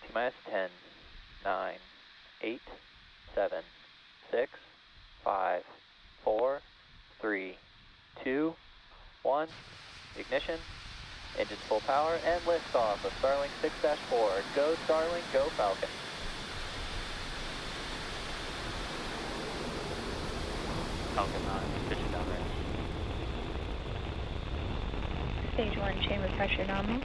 T-minus 10, 9, 8, 7, 6, 5, 4, 3, 2, 1. Ignition. Engines full power and lift off of Starlink 6-4. Go Starlink, go Falcon. Falcon 9, pitching down range. Stage 1, chamber pressure nominal.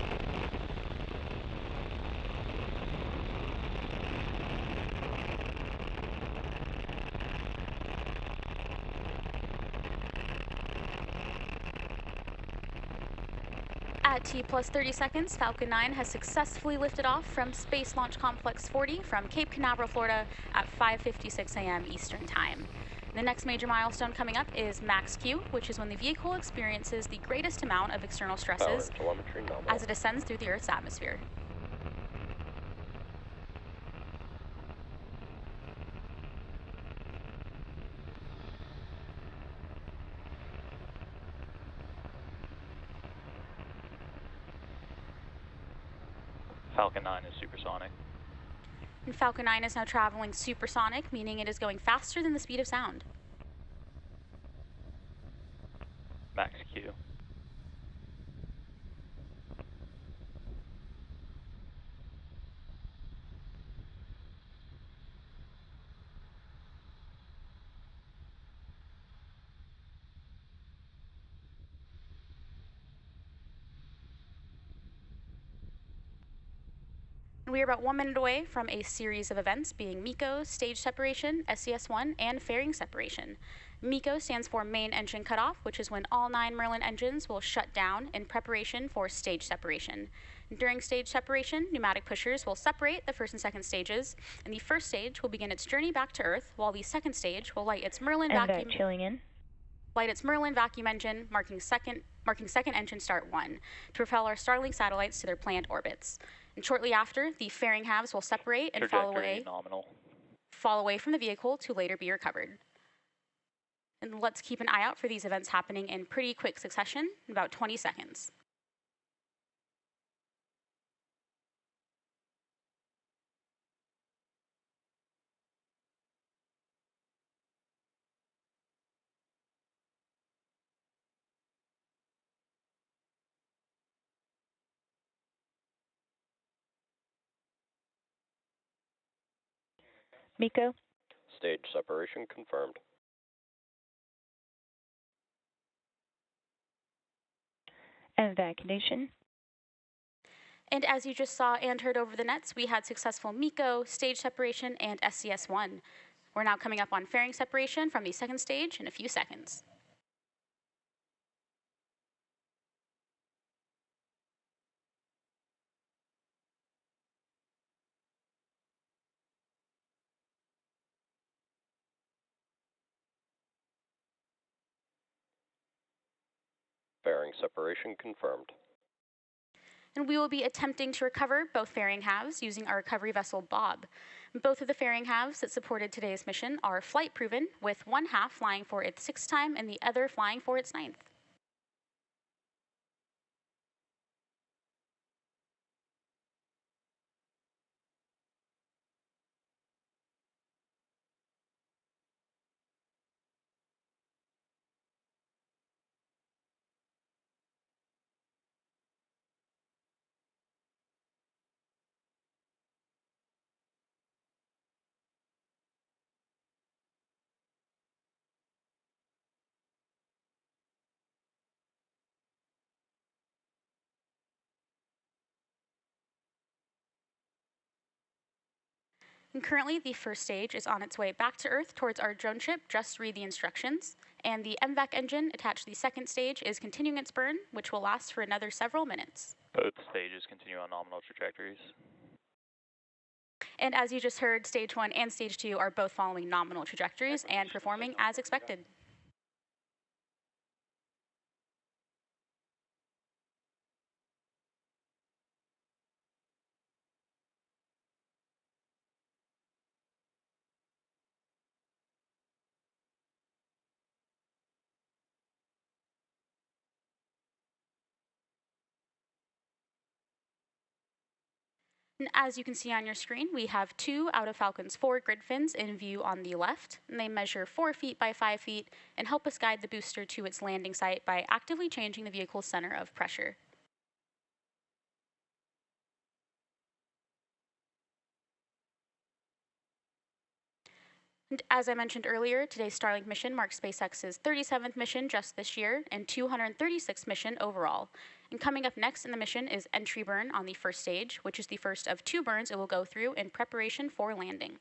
At T plus 30 seconds, Falcon 9 has successfully lifted off from Space Launch Complex 40 from Cape Canaveral, Florida at 5:56 a.m. Eastern Time. The next major milestone coming up is Max Q, which is when the vehicle experiences the greatest amount of external stresses as it ascends through the Earth's atmosphere. Falcon 9 is supersonic. And Falcon 9 is now traveling supersonic, meaning it is going faster than the speed of sound. Max Q. We are about 1 minute away from a series of events being MECO, stage separation, SES-1, and fairing separation. MECO stands for main engine cutoff, which is when all 9 Merlin engines will shut down in preparation for stage separation. During stage separation, pneumatic pushers will separate the first and second stages, and the first stage will begin its journey back to Earth, while the second stage will light its Merlin vacuum. Chilling in. Light its Merlin vacuum engine, marking second engine start 1, to propel our Starlink satellites to their planned orbits. And shortly after, the fairing halves will separate and fall away from the vehicle to later be recovered. And let's keep an eye out for these events happening in pretty quick succession, in about 20 seconds. MECO. Stage separation confirmed. And vaccination. And as you just saw and heard over the nets, we had successful MECO, stage separation, and SES-1. We're now coming up on fairing separation from the second stage in a few seconds. Fairing separation confirmed. And we will be attempting to recover both fairing halves using our recovery vessel Bob. Both of the fairing halves that supported today's mission are flight proven, with one half flying for its 6th time and the other flying for its 9th. And currently, the first stage is on its way back to Earth towards our drone ship, Just Read the Instructions. And the MVAC engine attached to the second stage is continuing its burn, which will last for another several minutes. Both stages continue on nominal trajectories. And as you just heard, stage 1 and stage 2 are both following nominal trajectories and performing as expected. And as you can see on your screen, we have 2 out of Falcon's 4 grid fins in view on the left, and they measure 4 feet by 5 feet and help us guide the booster to its landing site by actively changing the vehicle's center of pressure. And as I mentioned earlier, today's Starlink mission marks SpaceX's 37th mission just this year and 236th mission overall. And coming up next in the mission is entry burn on the first stage, which is the first of 2 burns it will go through in preparation for landing.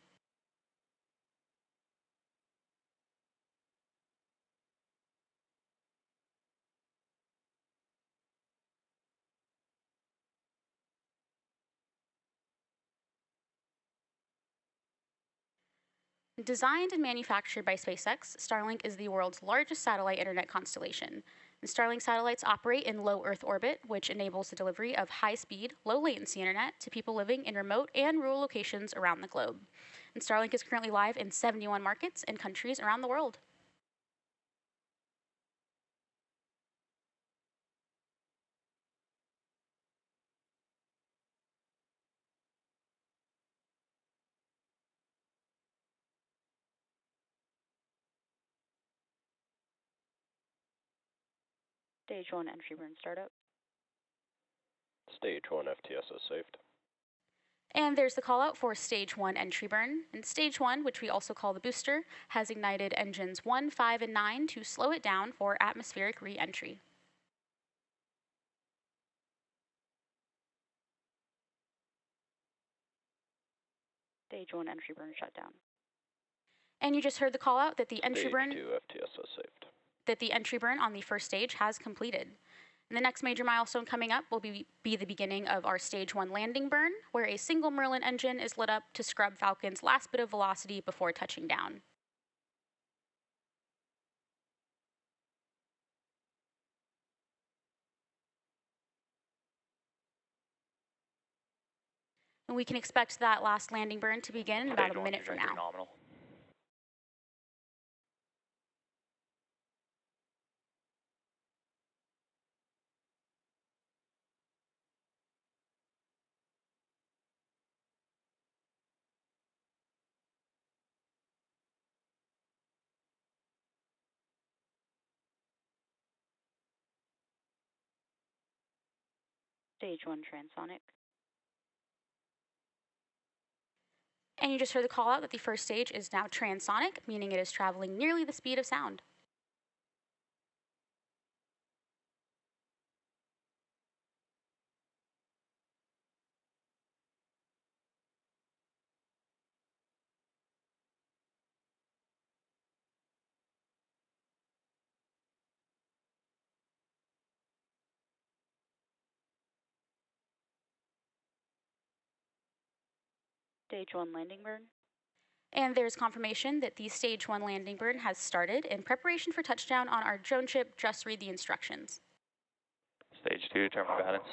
Designed and manufactured by SpaceX, Starlink is the world's largest satellite internet constellation. And Starlink satellites operate in low Earth orbit, which enables the delivery of high-speed, low-latency internet to people living in remote and rural locations around the globe. And Starlink is currently live in 71 markets and countries around the world. Stage 1 entry burn startup. Stage 1 FTS is saved. And there's the call out for Stage 1 entry burn. And Stage 1, which we also call the booster, has ignited engines 1, 5, and 9 to slow it down for atmospheric re-entry. Stage 1 entry burn shutdown. And you just heard the call out that the entry burn Stage 2 FTS is saved. that the entry burn on the first stage has completed. And the next major milestone coming up will be the beginning of our Stage 1 landing burn, where a single Merlin engine is lit up to scrub Falcon's last bit of velocity before touching down. And we can expect that last landing burn to begin in about Stage a 1 minute from trajectory now. nominal. Stage 1 transonic. And you just heard the call out that the first stage is now transonic, meaning it is traveling nearly the speed of sound. Stage 1 landing burn. And there's confirmation that the Stage 1 landing burn has started in preparation for touchdown on our drone ship. Just read the instructions. Stage 2 determine guidance.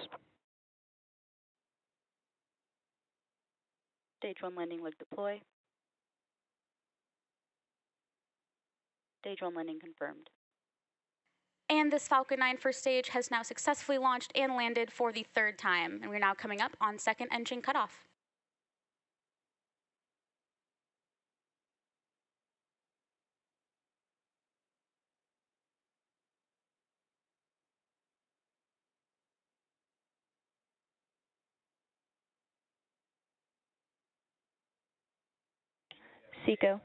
Stage 1 landing leg deploy. Stage 1 landing confirmed. And this Falcon 9 first stage has now successfully launched and landed for the 3rd time. And we're now coming up on second engine cutoff. Seco.